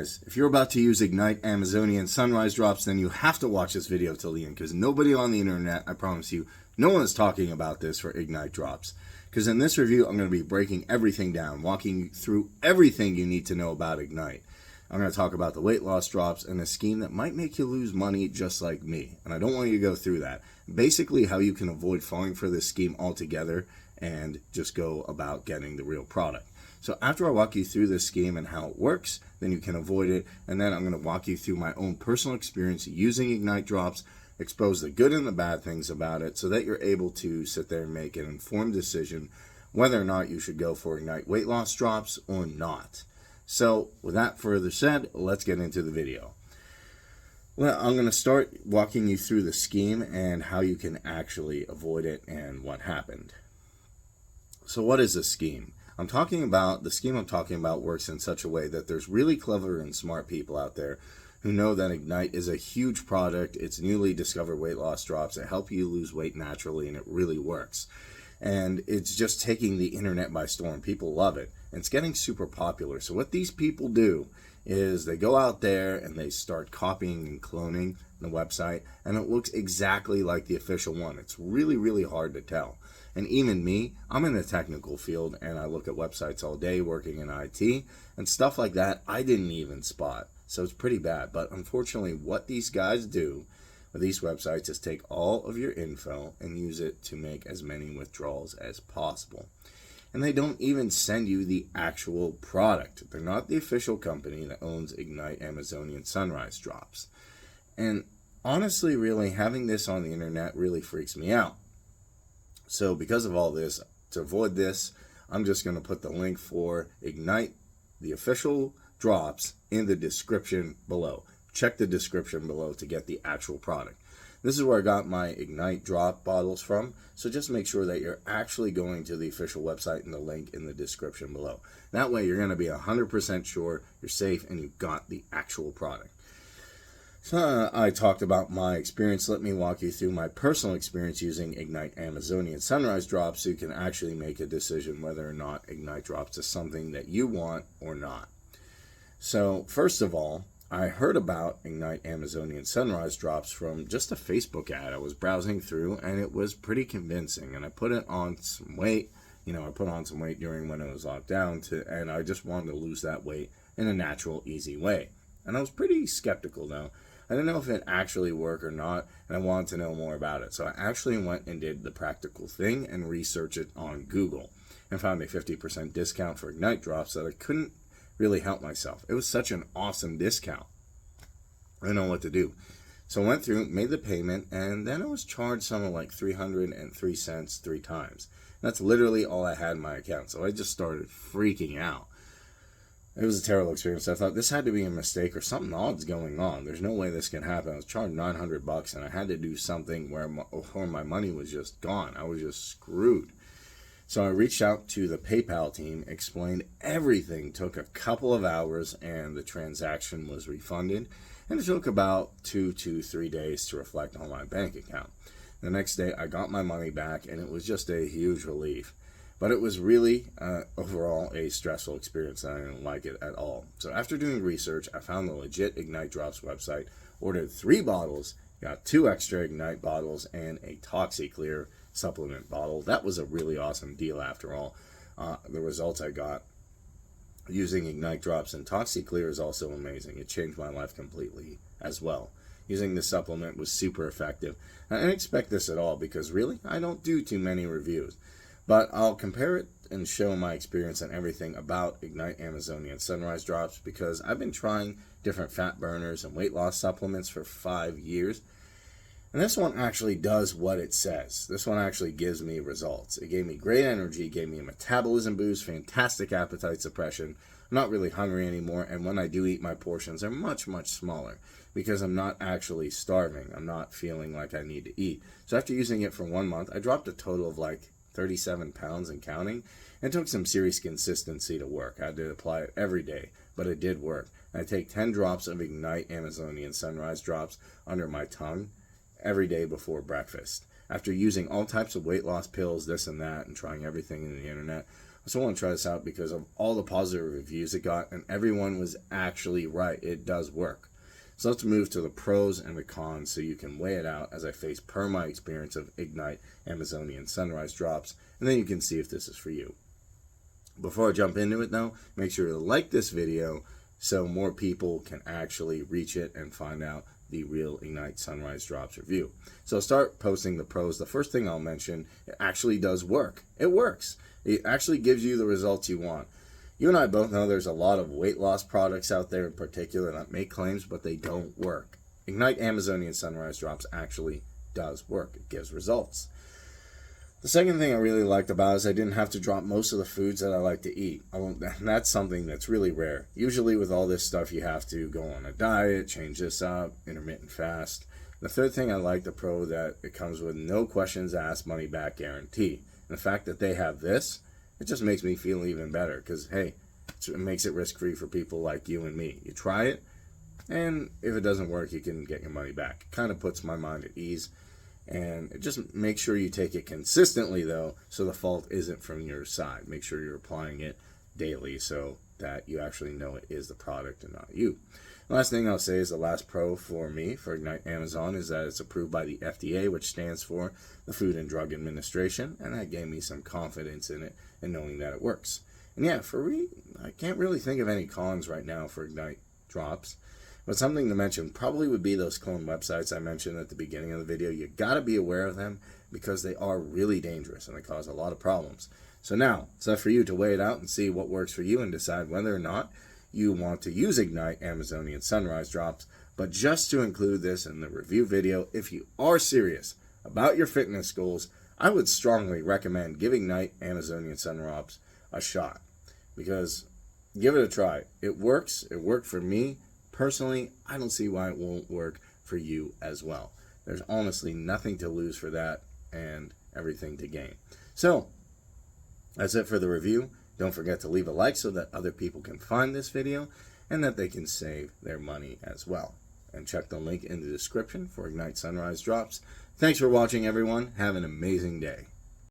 guys, if you're about to use Ignite Amazonian Sunrise Drops, then you have to watch this video till the end, because nobody on the internet, I promise you, no one is talking about this for Ignite Drops. Because in this review, I'm going to be breaking everything down, walking you through everything you need to know about Ignite. I'm going to talk about the weight loss drops and a scheme that might make you lose money just like me. And I don't want you to go through that. Basically, how you can avoid falling for this scheme altogether and just go about getting the real product. So after I walk you through this scheme and how it works, then you can avoid it. And then I'm going to walk you through my own personal experience using Ignite Drops, expose the good and the bad things about it so that you're able to sit there and make an informed decision whether or not you should go for Ignite weight loss drops or not. So without further said, let's get into the video. Well, I'm going to start walking you through the scheme and how you can actually avoid it and what happened. So what is a scheme? The scheme I'm talking about works in such a way that there's really clever and smart people out there who know that Ignite is a huge product. It's newly discovered weight loss drops that help you lose weight naturally, and it really works. And it's just taking the internet by storm. People love it. And it's getting super popular. So what these people do is they go out there and they start copying and cloning the website, and it looks exactly like the official one. It's really, really hard to tell. And even me, I'm in the technical field, and I look at websites all day working in IT, and stuff like that I didn't even spot. So it's pretty bad. But unfortunately, what these guys do with these websites is take all of your info and use it to make as many withdrawals as possible. And they don't even send you the actual product. They're not the official company that owns Ignite Amazonian Sunrise Drops. And honestly, really, having this on the internet really freaks me out. So because of all this, to avoid this, I'm just going to put the link for Ignite, the official drops, in the description below. Check the description below to get the actual product. This is where I got my Ignite drop bottles from, so just make sure that you're actually going to the official website and the link in the description below. That way you're going to be 100% sure you're safe and you've got the actual product. So I talked about my experience. Let me walk you through my personal experience using Ignite Amazonian Sunrise Drops so you can actually make a decision whether or not Ignite Drops is something that you want or not. So first of all, I heard about Ignite Amazonian Sunrise Drops from just a Facebook ad. I was browsing through, and it was pretty convincing. And I put it on some weight. I put on some weight during when it was locked down, and I just wanted to lose that weight in a natural, easy way. And I was pretty skeptical, though. I didn't know if it actually worked or not, and I wanted to know more about it. So I actually went and did the practical thing and researched it on Google and found a 50% discount for Ignite Drops that I couldn't really help myself. It was such an awesome discount. I didn't know what to do. So I went through, made the payment, and then I was charged something like 303 cents 3 times. That's literally all I had in my account. So I just started freaking out. It was a terrible experience. I thought this had to be a mistake or something odd's going on. There's no way this can happen. I was charged $900 and I had to do something where my money was just gone. I was just screwed. So I reached out to the PayPal team, explained everything. Took a couple of hours and the transaction was refunded. And it took about 2 to 3 days to reflect on my bank account. The next day I got my money back and it was just a huge relief. But it was really, overall, a stressful experience, and I didn't like it at all. So after doing research, I found the legit Ignite Drops website, ordered 3 bottles, got 2 extra Ignite bottles, and a ToxiClear supplement bottle. That was a really awesome deal after all. The results I got using Ignite Drops and ToxiClear is also amazing. It changed my life completely as well. Using this supplement was super effective. I didn't expect this at all because, really, I don't do too many reviews. But I'll compare it and show my experience and everything about Ignite Amazonian Sunrise Drops because I've been trying different fat burners and weight loss supplements for 5 years. And this one actually does what it says. This one actually gives me results. It gave me great energy, gave me a metabolism boost, fantastic appetite suppression. I'm not really hungry anymore, and when I do eat, my portions are much, much smaller because I'm not actually starving. I'm not feeling like I need to eat. So after using it for 1 month, I dropped a total of like 37 pounds and counting. It took some serious consistency to work. I had to apply it every day, but it did work. And I take 10 drops of Ignite Amazonian Sunrise Drops under my tongue every day before breakfast. After using all types of weight loss pills, this and that, and trying everything in the internet, So I want to try this out because of all the positive reviews it got, and everyone was actually right. It does work. So let's move to the pros and the cons so you can weigh it out as I face per my experience of Ignite Amazonian Sunrise Drops, and then you can see if this is for you. Before I jump into it though, make sure to like this video so more people can actually reach it and find out the real Ignite Sunrise Drops review. So I'll start posting the pros. The first thing I'll mention, it actually does work. It works. It actually gives you the results you want. You and I both know there's a lot of weight loss products out there in particular that make claims, but they don't work. Ignite Amazonian Sunrise Drops actually does work. It gives results. The second thing I really liked about it is I didn't have to drop most of the foods that I like to eat. That's something that's really rare. Usually with all this stuff, you have to go on a diet, change this up, intermittent fast. The third thing I like the pro that it comes with no questions asked, money back guarantee. And the fact that they have this, it just makes me feel even better because, hey, it makes it risk-free for people like you and me. You try it, and if it doesn't work, you can get your money back. It kind of puts my mind at ease. And just make sure you take it consistently, though, so the fault isn't from your side. Make sure you're applying it daily so that you actually know it is the product and not you. The last thing I'll say is the last pro for me for Ignite Amazon is that it's approved by the FDA, which stands for the Food and Drug Administration, and that gave me some confidence in it and knowing that it works. And yeah, I can't really think of any cons right now for Ignite Drops. But something to mention probably would be those clone websites I mentioned at the beginning of the video. You got to be aware of them because they are really dangerous and they cause a lot of problems. So now, it's up for you to weigh it out and see what works for you and decide whether or not you want to use Ignite Amazonian Sunrise Drops. But just to include this in the review video, if you are serious about your fitness goals, I would strongly recommend giving Ignite Amazonian Sunrise Drops a shot. Because give it a try. It works. It worked for me. Personally, I don't see why it won't work for you as well. There's honestly nothing to lose for that and everything to gain. So, that's it for the review. Don't forget to leave a like so that other people can find this video and that they can save their money as well. And check the link in the description for Ignite Sunrise Drops. Thanks for watching, everyone. Have an amazing day.